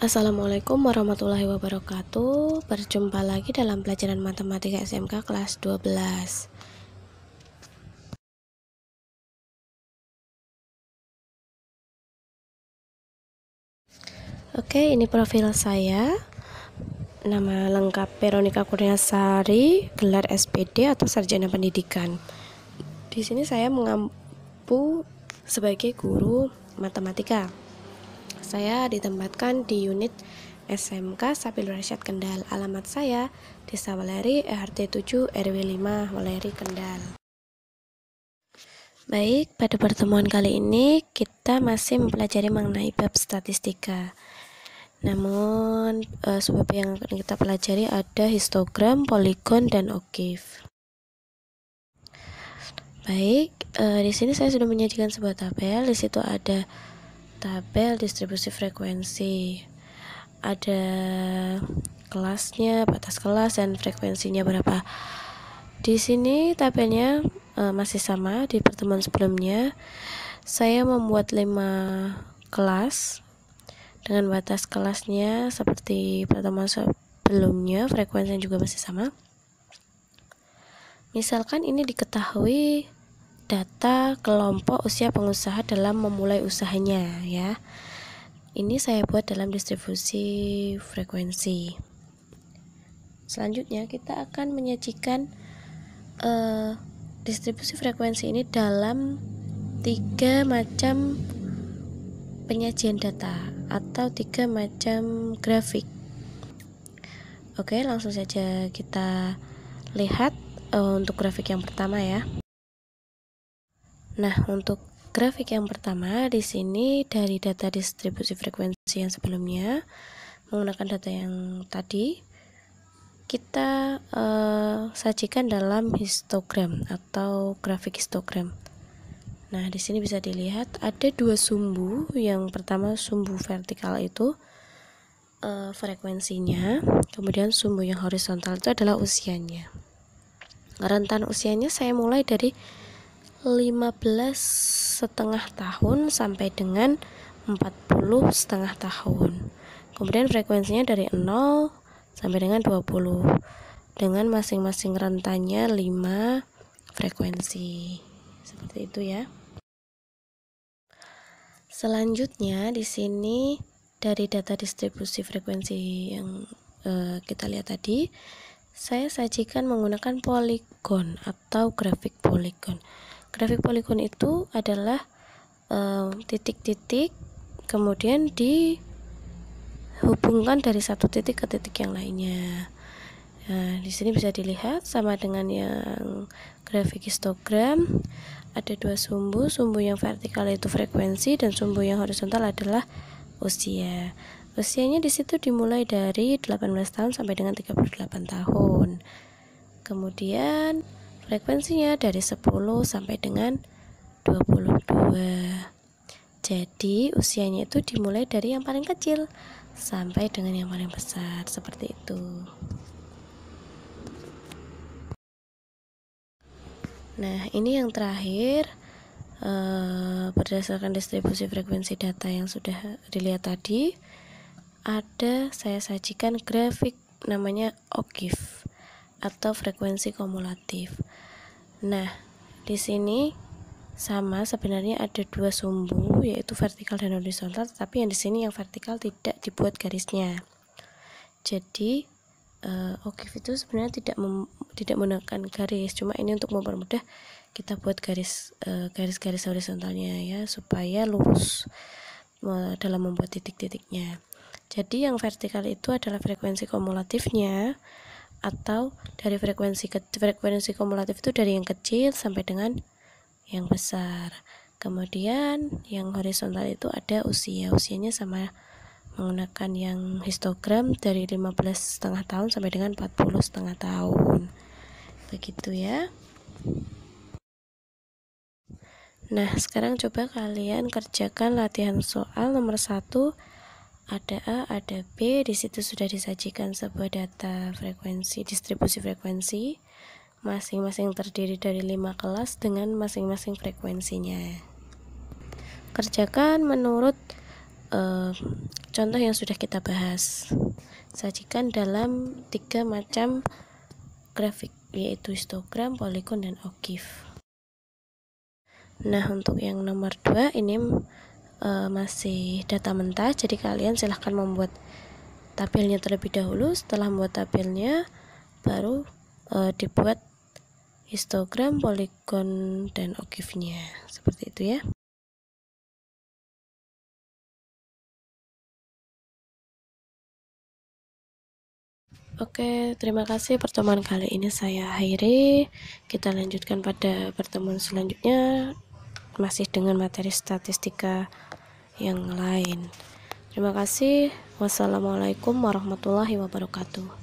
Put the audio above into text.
Assalamualaikum warahmatullahi wabarakatuh. Berjumpa lagi dalam pelajaran matematika SMK kelas 12. Oke, ini profil saya. Nama lengkap Veronica Kurniasari, gelar SPD atau Sarjana Pendidikan. Di sini saya mengampu sebagai guru matematika. Saya ditempatkan di unit SMK Sabilur Rasyad Kendal. Alamat saya Desa Weleri, ERT 7 RW 5 Weleri Kendal. Baik, pada pertemuan kali ini kita masih mempelajari mengenai bab statistika. Namun sebab yang akan kita pelajari ada histogram, poligon, dan ogive. Baik, di sini saya sudah menyajikan sebuah tabel. Di situ ada tabel distribusi frekuensi, ada kelasnya, batas kelas, dan frekuensinya berapa. Di sini tabelnya masih sama di pertemuan sebelumnya. Saya membuat 5 kelas dengan batas kelasnya seperti pertemuan sebelumnya, frekuensinya juga masih sama. Misalkan ini diketahui data kelompok usia pengusaha dalam memulai usahanya, ya. Ini saya buat dalam distribusi frekuensi. Selanjutnya kita akan menyajikan distribusi frekuensi ini dalam 3 macam penyajian data atau 3 macam grafik. Oke, langsung saja kita lihat untuk grafik yang pertama, ya. Nah, untuk grafik yang pertama di sini dari data distribusi frekuensi yang sebelumnya menggunakan data yang tadi kita sajikan dalam histogram atau grafik histogram. Nah, di sini bisa dilihat ada 2 sumbu. Yang pertama sumbu vertikal itu frekuensinya, kemudian sumbu yang horizontal itu adalah usianya. Rentan usianya saya mulai dari 15,5 tahun sampai dengan 40,5 tahun. Kemudian frekuensinya dari 0 sampai dengan 20 dengan masing-masing rentannya 5 frekuensi. Seperti itu, ya. Selanjutnya di sini dari data distribusi frekuensi yang kita lihat tadi, saya sajikan menggunakan poligon atau grafik poligon. Grafik poligon itu adalah titik-titik kemudian dihubungkan dari satu titik ke titik yang lainnya. Nah, di sini bisa dilihat sama dengan yang grafik histogram, ada 2 sumbu. Sumbu yang vertikal itu frekuensi dan sumbu yang horizontal adalah usia. Usianya di situ dimulai dari 18 tahun sampai dengan 38 tahun. Kemudian frekuensinya dari 10 sampai dengan 22. Jadi usianya itu dimulai dari yang paling kecil sampai dengan yang paling besar, seperti itu. Nah, ini yang terakhir berdasarkan distribusi frekuensi data yang sudah dilihat tadi, saya sajikan grafik namanya ogive atau frekuensi kumulatif. Nah, di sini sama sebenarnya ada 2 sumbu yaitu vertikal dan horizontal, tapi yang di sini yang vertikal tidak dibuat garisnya. Jadi ogive itu sebenarnya tidak menggunakan garis, cuma ini untuk mempermudah kita buat garis-garis horizontalnya, ya, supaya lurus dalam membuat titik-titiknya. Jadi yang vertikal itu adalah frekuensi kumulatifnya, atau dari frekuensi kumulatif itu dari yang kecil sampai dengan yang besar. Kemudian yang horizontal itu ada usianya sama menggunakan yang histogram dari 15,5 tahun sampai dengan 40,5 tahun. Begitu, ya. Nah, sekarang coba kalian kerjakan latihan soal nomor 1. Ada A, ada B. Di situ sudah disajikan sebuah data frekuensi, distribusi frekuensi, masing-masing terdiri dari 5 kelas dengan masing-masing frekuensinya. Kerjakan menurut contoh yang sudah kita bahas. Sajikan dalam 3 macam grafik, yaitu histogram, polygon, dan OGIF. Nah, untuk yang nomor 2 ini masih data mentah, jadi kalian silahkan membuat tabelnya terlebih dahulu. Setelah membuat tabelnya, baru dibuat histogram, polygon, dan OGIF-nya. Seperti itu ya. Oke, terima kasih pertemuan kali ini saya akhiri. Kita lanjutkan pada pertemuan selanjutnya, masih dengan materi statistika yang lain. Terima kasih. Wassalamualaikum warahmatullahi wabarakatuh.